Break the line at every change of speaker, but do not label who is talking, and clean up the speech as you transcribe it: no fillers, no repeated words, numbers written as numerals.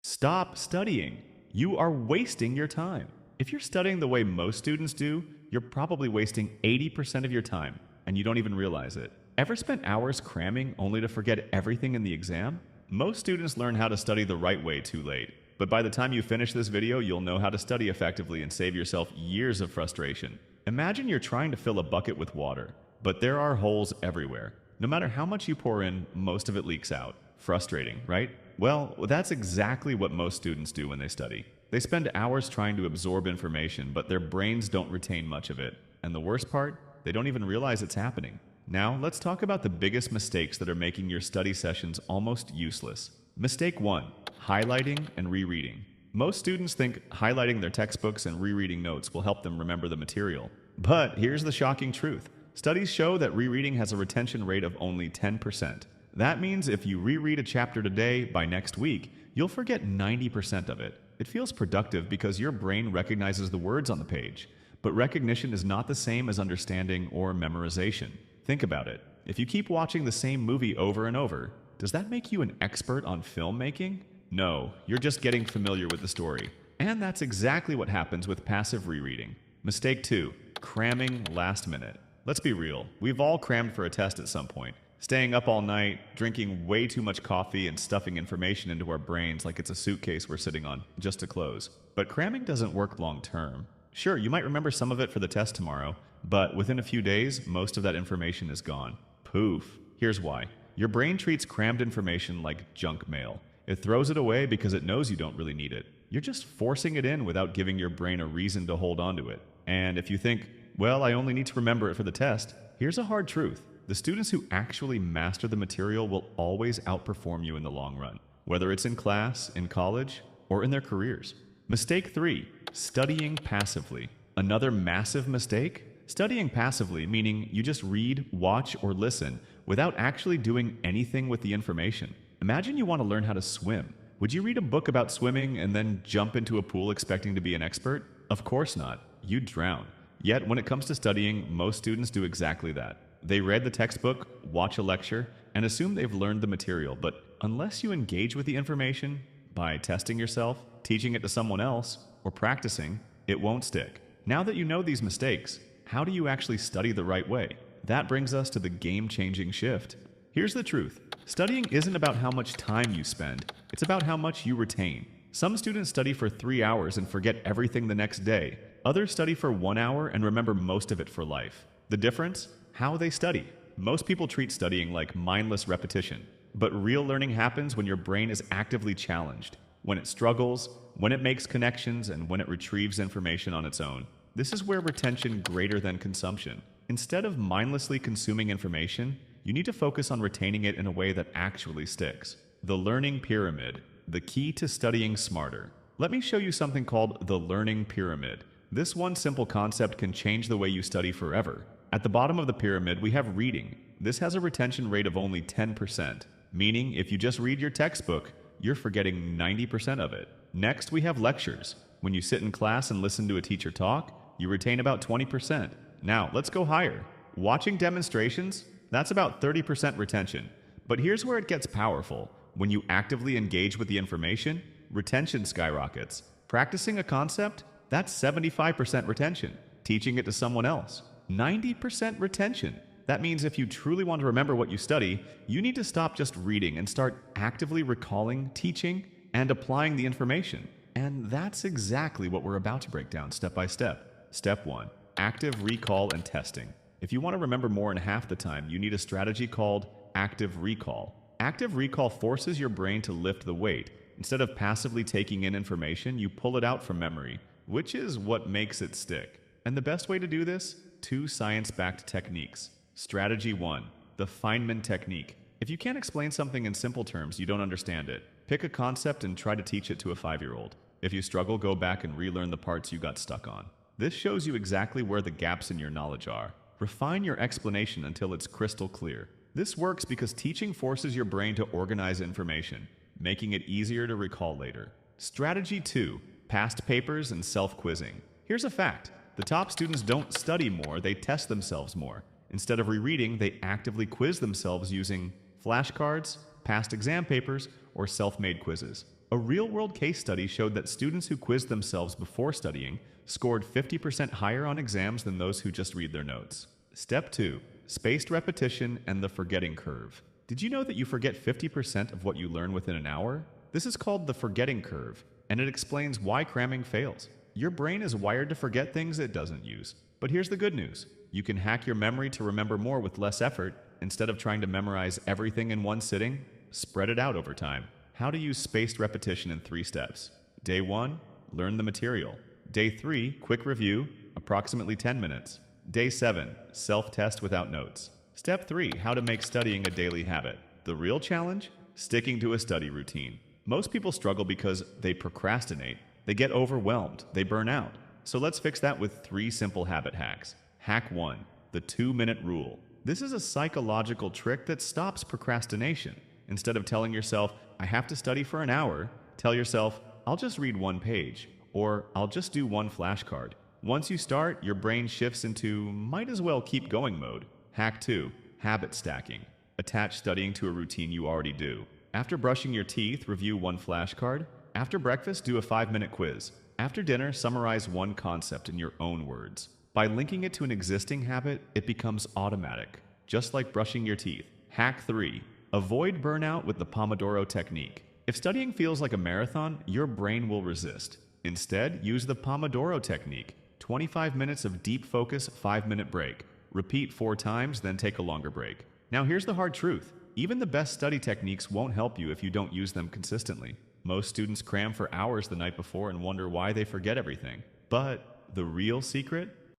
Stop studying. You are wasting your time. If you're studying the way most students do, you're probably wasting 80% of your time, and you don't even realize it. Ever spent hours cramming only to forget everything in the exam? Most students learn how to study the right way too late. But by the time you finish this video, you'll know how to study effectively and save yourself years of frustration. Imagine you're trying to fill a bucket with water, but there are holes everywhere. No matter how much you pour in, most of it leaks out. Frustrating, right? Well, that's exactly what most students do when they study. They spend hours trying to absorb information, but their brains don't retain much of it. And the worst part, they don't even realize it's happening. Now, let's talk about the biggest mistakes that are making your study sessions almost useless. Mistake 1. Highlighting and rereading. Most students think highlighting their textbooks and rereading notes will help them remember the material. But here's the shocking truth. Studies show that rereading has a retention rate of only 10%. That means if you reread a chapter today, by next week, you'll forget 90% of it. It feels productive because your brain recognizes the words on the page. But recognition is not the same as understanding or memorization. Think about it. If you keep watching the same movie over and over, does that make you an expert on filmmaking? No, you're just getting familiar with the story. And that's exactly what happens with passive rereading. Mistake 2. Cramming last minute. Let's be real. We've all crammed for a test at some point. Staying up all night, drinking way too much coffee, and stuffing information into our brains like it's a suitcase we're sitting on, just to close. But cramming doesn't work long term. Sure, you might remember some of it for the test tomorrow, but within a few days, most of that information is gone. Poof. Here's why. Your brain treats crammed information like junk mail. It throws it away because it knows you don't really need it. You're just forcing it in without giving your brain a reason to hold on to it. And if you think, well, I only need to remember it for the test, here's a hard truth. The students who actually master the material will always outperform you in the long run, whether it's in class, in college, or in their careers. Mistake 3. Studying passively. Another massive mistake? Studying passively, meaning you just read, watch, or listen without actually doing anything with the information. Imagine you want to learn how to swim. Would you read a book about swimming and then jump into a pool expecting to be an expert? Of course not. You'd drown. Yet, when it comes to studying, most students do exactly that. They read the textbook, watch a lecture, and assume they've learned the material, but unless you engage with the information by testing yourself, teaching it to someone else, or practicing, it won't stick. Now that you know these mistakes, how do you actually study the right way? That brings us to the game-changing shift. Here's the truth. Studying isn't about how much time you spend, it's about how much you retain. Some students study for 3 hours and forget everything the next day. Others study for 1 hour and remember most of it for life. The difference? How they study. Most people treat studying like mindless repetition, but real learning happens when your brain is actively challenged, when it struggles, when it makes connections, and when it retrieves information on its own. This is where retention greater than consumption. Instead of mindlessly consuming information, you need to focus on retaining it in a way that actually sticks. The learning pyramid, the key to studying smarter. Let me show you something called the learning pyramid. This one simple concept can change the way you study forever. At the bottom of the pyramid, we have reading. This has a retention rate of only 10%, meaning if you just read your textbook, you're forgetting 90% of it. Next, we have lectures. When you sit in class and listen to a teacher talk, you retain about 20%. Now, let's go higher. Watching demonstrations, that's about 30% retention. But here's where it gets powerful. When you actively engage with the information, retention skyrockets. Practicing a concept, that's 75% retention. Teaching it to someone else, 90% retention. That means if you truly want to remember what you study, you need to stop just reading and start actively recalling, teaching, and applying the information. And that's exactly what we're about to break down step by step. Step 1. Active recall and testing. If you want to remember more in half the time, you need a strategy called active recall. Active recall forces your brain to lift the weight. Instead of passively taking in information, you pull it out from memory, which is what makes it stick. And the best way to do this? 2 science-backed techniques. Strategy 1. The Feynman technique. If you can't explain something in simple terms, you don't understand it. Pick a concept and try to teach it to a 5-year-old. If you struggle, go back and relearn the parts you got stuck on. This shows you exactly where the gaps in your knowledge are. Refine your explanation until it's crystal clear. This works because teaching forces your brain to organize information, making it easier to recall later. Strategy 2. Past papers and self-quizzing. Here's a fact. The top students don't study more, they test themselves more. Instead of rereading, they actively quiz themselves using flashcards, past exam papers, or self-made quizzes. A real-world case study showed that students who quizzed themselves before studying scored 50% higher on exams than those who just read their notes. Step 2. Spaced repetition and the forgetting curve. Did you know that you forget 50% of what you learn within an hour? This is called the forgetting curve, and it explains why cramming fails. Your brain is wired to forget things it doesn't use. But here's the good news. You can hack your memory to remember more with less effort. Instead of trying to memorize everything in one sitting, spread it out over time. How to use spaced repetition in 3 steps. Day 1, learn the material. Day 3, quick review, approximately 10 minutes. Day 7, self-test without notes. Step 3, how to make studying a daily habit. The real challenge? Sticking to a study routine. Most people struggle because they procrastinate, they get overwhelmed, they burn out. So let's fix that with 3 simple habit hacks. Hack 1, the 2-minute rule. This is a psychological trick that stops procrastination. Instead of telling yourself, I have to study for an hour, tell yourself, I'll just read 1 page, or I'll just do 1 flashcard. Once you start, your brain shifts into might as well keep going mode. Hack 2, habit stacking. Attach studying to a routine you already do. After brushing your teeth, review 1 flashcard. After breakfast, do a 5-minute quiz. After dinner, summarize 1 concept in your own words. By linking it to an existing habit, it becomes automatic, just like brushing your teeth. Hack 3, avoid burnout with the Pomodoro technique. If studying feels like a marathon, your brain will resist. Instead, use the Pomodoro technique. 25 minutes of deep focus, 5-minute break. Repeat 4 times, then take a longer break. Now here's the hard truth. Even the best study techniques won't help you if you don't use them consistently. Most students cram for hours the night before and wonder why they forget everything. But the real secret?